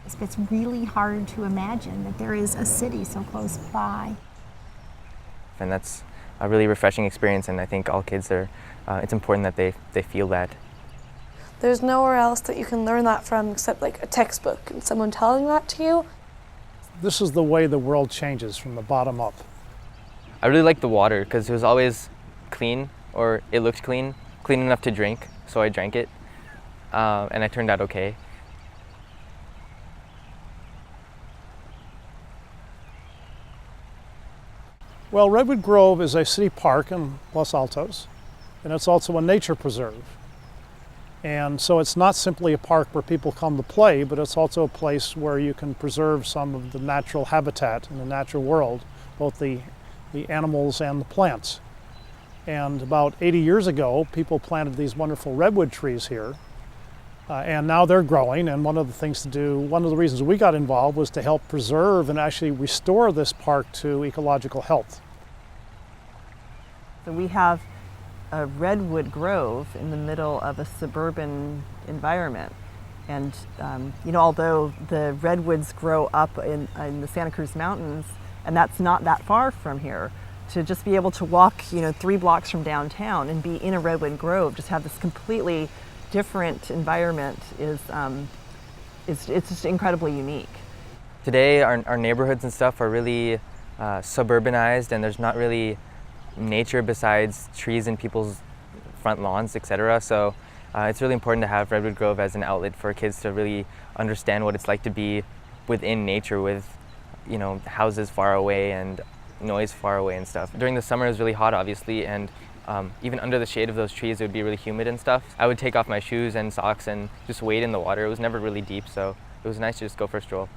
It's really hard to imagine that there is a city so close by. And that's a really refreshing experience, and I think all kids it's important that they feel that. There's nowhere else that you can learn that from except like a textbook and someone telling that to you. This is the way the world changes from the bottom up. I really liked the water because it was always clean, or it looked clean enough to drink, so I drank it, and I turned out okay. Well, Redwood Grove is a city park in Los Altos, and it's also a nature preserve. And so it's not simply a park where people come to play, but it's also a place where you can preserve some of the natural habitat in the natural world, both the animals and the plants. And about 80 years ago, people planted these wonderful redwood trees here, and now they're growing. And one of the reasons we got involved was to help preserve and actually restore this park to ecological health. So we have a redwood grove in the middle of a suburban environment. And although the redwoods grow up in the Santa Cruz Mountains, and that's not that far from here, to just be able to walk 3 blocks from downtown and be in a redwood grove, just have this completely different environment is just incredibly unique. Today our neighborhoods and stuff are really suburbanized, and there's not really nature besides trees in people's front lawns, etc. So it's really important to have Redwood Grove as an outlet for kids to really understand what it's like to be within nature, with houses far away and noise far away and stuff. During the summer it was really hot, obviously, and even under the shade of those trees it would be really humid and stuff. I would take off my shoes and socks and just wade in the water. It was never really deep, so it was nice to just go for a stroll.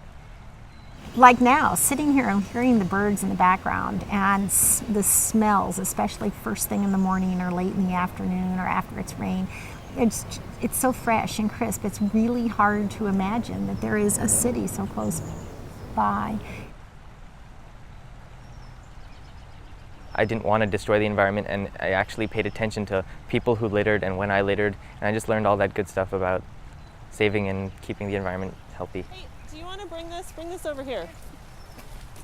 Like now, sitting here and hearing the birds in the background and the smells, especially first thing in the morning or late in the afternoon or after it's rained, it's so fresh and crisp. It's really hard to imagine that there is a city so close by. I didn't want to destroy the environment, and I actually paid attention to people who littered and when I littered, and I just learned all that good stuff about saving and keeping the environment healthy. Hey, do you want to bring this over here?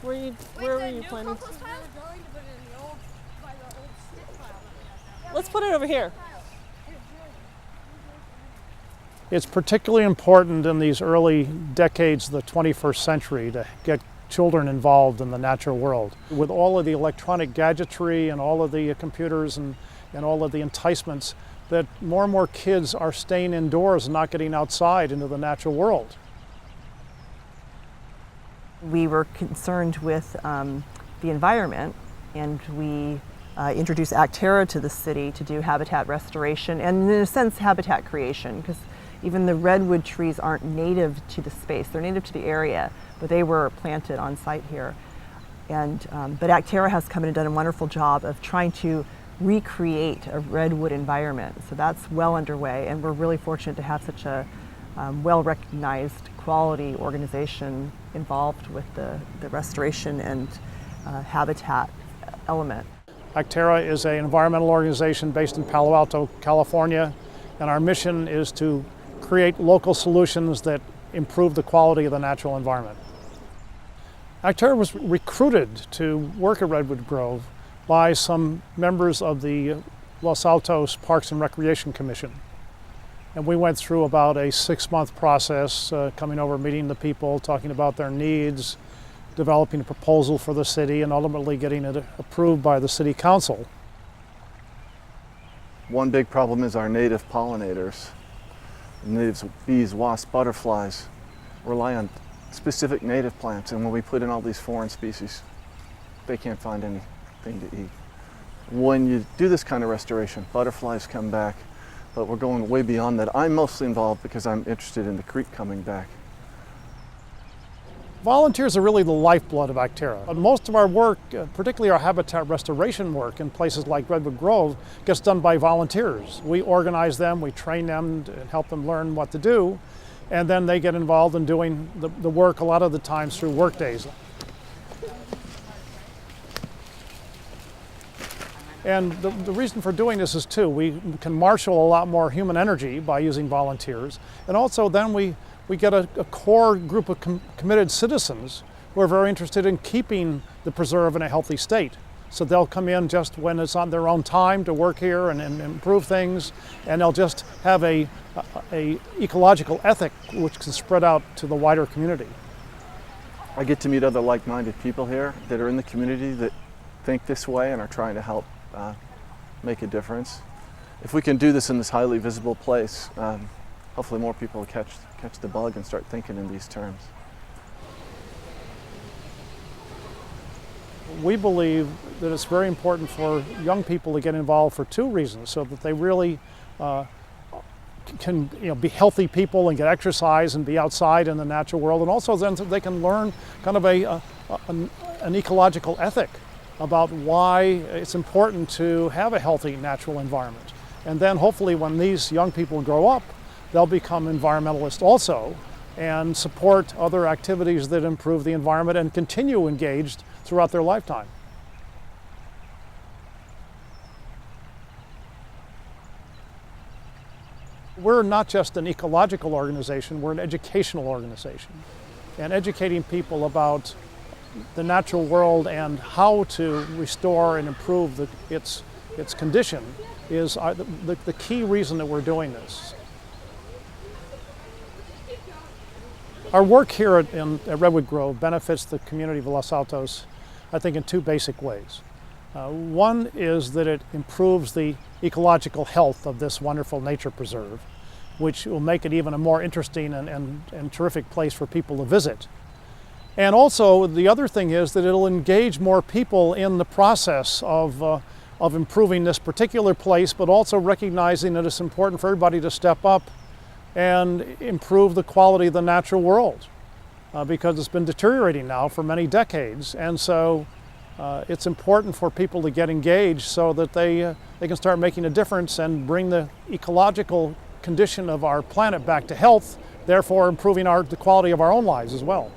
Where were you planning to? Let's put it over here. It's particularly important in these early decades of the 21st century to get children involved in the natural world. With all of the electronic gadgetry and all of the computers and all of the enticements, that more and more kids are staying indoors and not getting outside into the natural world. We were concerned with the environment, and we introduced Actera to the city to do habitat restoration and, in a sense, habitat creation, because even the redwood trees aren't native to the space. They're native to the area, but they were planted on site here. But Actera has come in and done a wonderful job of trying to recreate a redwood environment. So that's well underway, and we're really fortunate to have such a well-recognized quality organization involved with the restoration and habitat element. Actera is an environmental organization based in Palo Alto, California, and our mission is to create local solutions that improve the quality of the natural environment. Actera was recruited to work at Redwood Grove by some members of the Los Altos Parks and Recreation Commission. And we went through about a 6-month process, coming over, meeting the people, talking about their needs, developing a proposal for the city, and ultimately getting it approved by the city council. One big problem is our native pollinators. Natives, bees, wasps, butterflies, rely on specific native plants, and when we put in all these foreign species, they can't find anything to eat. When you do this kind of restoration, butterflies come back, but we're going way beyond that. I'm mostly involved because I'm interested in the creek coming back. Volunteers are really the lifeblood of Actera. Most of our work, particularly our habitat restoration work in places like Redwood Grove, gets done by volunteers. We organize them, we train them and help them learn what to do, and then they get involved in doing the work a lot of the times through work days. And the reason for doing this is we can marshal a lot more human energy by using volunteers. And also then we get a core group of committed citizens who are very interested in keeping the preserve in a healthy state. So they'll come in just when it's on their own time to work here and improve things, and they'll just have a ecological ethic which can spread out to the wider community. I get to meet other like-minded people here that are in the community that think this way and are trying to help make a difference. If we can do this in this highly visible place, hopefully more people will catch the bug and start thinking in these terms. We believe that it's very important for young people to get involved for two reasons, so that they really can be healthy people and get exercise and be outside in the natural world, and also then they can learn kind of an ecological ethic about why it's important to have a healthy natural environment. And then hopefully when these young people grow up, they'll become environmentalists also and support other activities that improve the environment and continue engaged throughout their lifetime. We're not just an ecological organization, we're an educational organization. And educating people about the natural world and how to restore and improve its condition is the key reason that we're doing this. Our work here at Redwood Grove benefits the community of Los Altos, I think, in two basic ways. One is that it improves the ecological health of this wonderful nature preserve, which will make it even a more interesting and terrific place for people to visit. And also, the other thing is that it'll engage more people in the process of improving this particular place, but also recognizing that it's important for everybody to step up and improve the quality of the natural world, because it's been deteriorating now for many decades. And so it's important for people to get engaged so that they can start making a difference and bring the ecological condition of our planet back to health, therefore improving the quality of our own lives as well.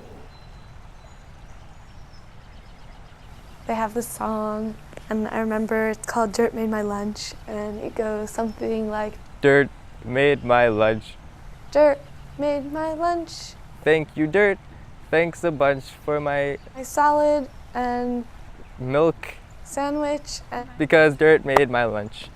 They have this song, and I remember it's called Dirt Made My Lunch, and it goes something like, Dirt made my lunch. Dirt made my lunch. Thank you, dirt. Thanks a bunch for my salad and milk, sandwich. because dirt made my lunch.